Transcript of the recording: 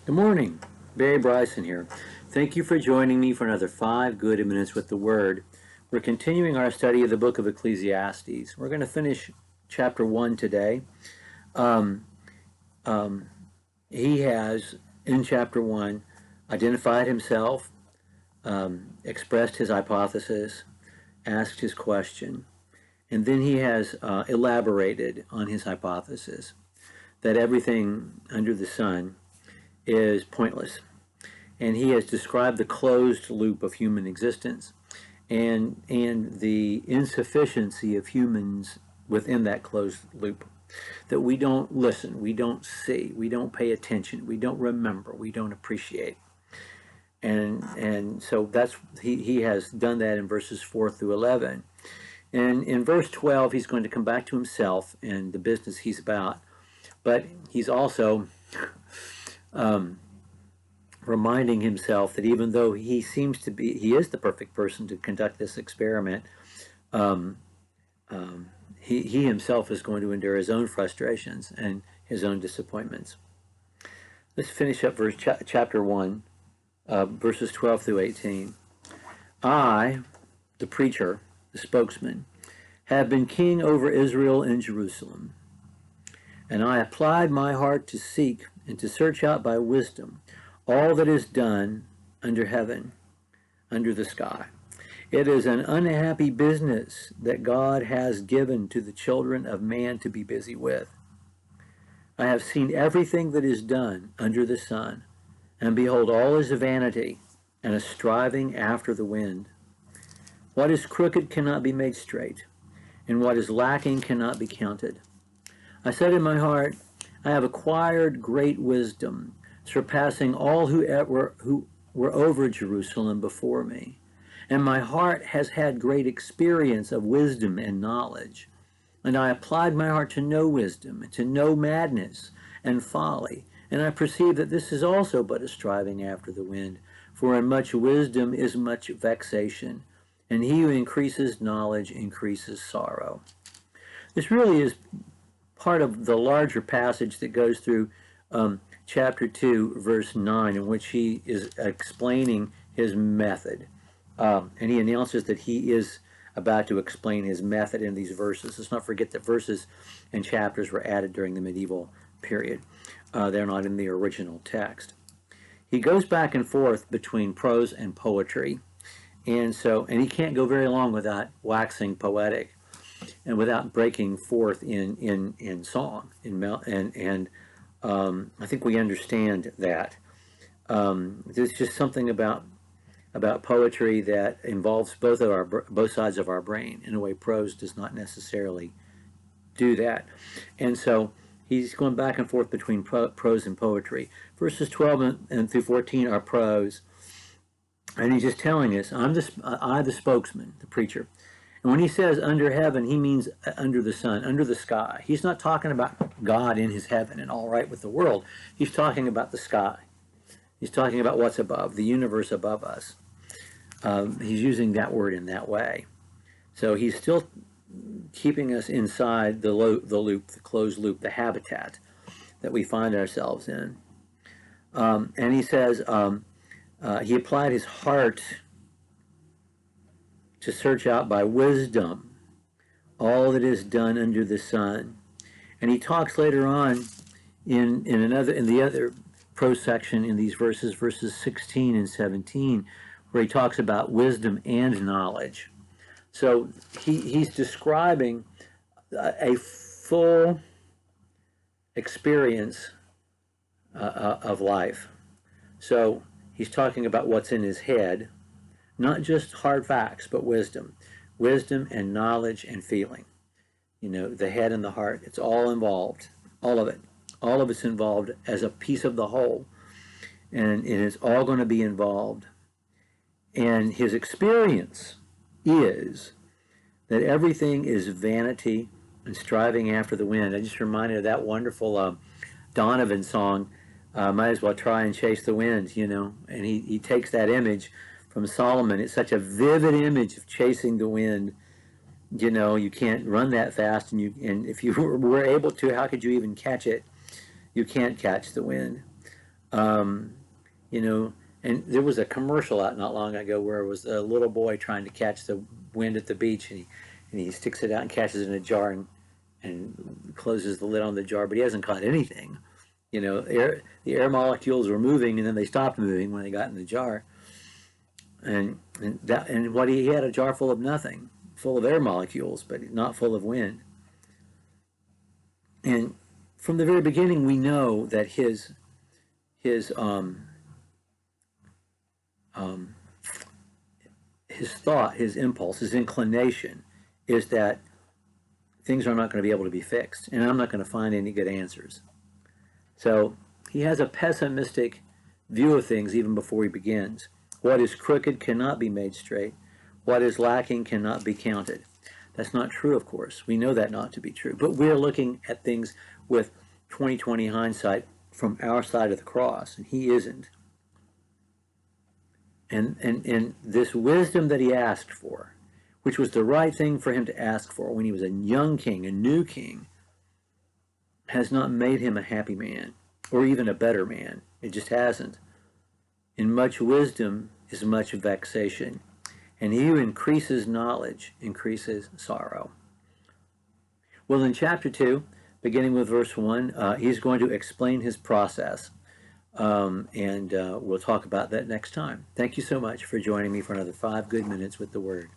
Good morning. Barry Bryson here. Thank you for joining me for another 5 good minutes with the Word. We're continuing our study of the book of Ecclesiastes. We're going to finish chapter 1 today. He has, in chapter 1, identified himself, expressed his hypothesis, asked his question, and then he has elaborated on his hypothesis that everything under the sun is pointless. And he has described the closed loop of human existence and the insufficiency of humans within that closed loop. That we don't listen, we don't see, we don't pay attention, we don't remember, we don't appreciate. And so that's he has done that in verses 4 through 11. And in verse 12, he's going to come back to himself and the business he's about. But he's also reminding himself that even though he seems to be, he is the perfect person to conduct this experiment, he himself is going to endure his own frustrations and his own disappointments. Let's finish up chapter 1, verses 12 through 18. I, the preacher, the spokesman, have been king over Israel and Jerusalem. And I applied my heart to seek and to search out by wisdom all that is done under heaven, under the sky. It is an unhappy business that God has given to the children of man to be busy with. I have seen everything that is done under the sun, and behold, all is vanity and a striving after the wind. What is crooked cannot be made straight, and what is lacking cannot be counted. I said in my heart, I have acquired great wisdom, surpassing all who were over Jerusalem before me. And my heart has had great experience of wisdom and knowledge. And I applied my heart to know wisdom, and to know madness and folly. And I perceive that this is also but a striving after the wind. For in much wisdom is much vexation, and he who increases knowledge increases sorrow. This really is part of the larger passage that goes through chapter 2, verse 9, in which he is explaining his method. And he announces that he is about to explain his method in these verses. Let's not forget that verses and chapters were added during the medieval period. They're not in the original text. He goes back and forth between prose and poetry. And he can't go very long without waxing poetic and without breaking forth in song. I think we understand that. There's just something about poetry that involves both sides of our brain. In a way, prose does not necessarily do that. And so he's going back and forth between prose and poetry. Verses 12 and through 14 are prose. And he's just telling us, I, the spokesman, the preacher. And when he says under heaven, he means under the sun, under the sky. He's not talking about God in his heaven and all right with the world. He's talking about the sky. He's talking about what's above, the universe above us. He's using that word in that way. So he's still keeping us inside the loop, the closed loop, the habitat that we find ourselves in. And he says he applied his heart to search out by wisdom all that is done under the sun. And he talks later on in the other prose section in these verses 16 and 17, where he talks about wisdom and knowledge. So he's describing a full experience of life. So he's talking about what's in his head, not just hard facts, but wisdom and knowledge and feeling. You know, the head and the heart, it's all involved, all of it. All of it's involved as a piece of the whole, and it is all going to be involved. And his experience is that everything is vanity and striving after the wind. I just reminded of that wonderful Donovan song, might as well try and chase the wind, you know. And he takes that image from Solomon. It's such a vivid image of chasing the wind. You know, you can't run that fast, and if you were able to, how could you even catch it? You can't catch the wind. You know, and there was a commercial out not long ago where it was a little boy trying to catch the wind at the beach, and he sticks it out and catches it in a jar and closes the lid on the jar, but he hasn't caught anything. You know, the air molecules were moving, and then they stopped moving when they got in the jar. And what he had a jar full of nothing, full of air molecules, but not full of wind. And from the very beginning, we know that his his thought, his impulse, his inclination is that things are not going to be able to be fixed, and I'm not going to find any good answers. So he has a pessimistic view of things even before he begins. What is crooked cannot be made straight. What is lacking cannot be counted. That's not true, of course. We know that not to be true. But we're looking at things with 20/20 hindsight from our side of the cross, and he isn't. And this wisdom that he asked for, which was the right thing for him to ask for when he was a young king, a new king, has not made him a happy man or even a better man. It just hasn't. In much wisdom is much vexation, and he who increases knowledge increases sorrow. Well, in chapter 2, beginning with verse 1, he's going to explain his process, and we'll talk about that next time. Thank you so much for joining me for another 5 good minutes with the Word.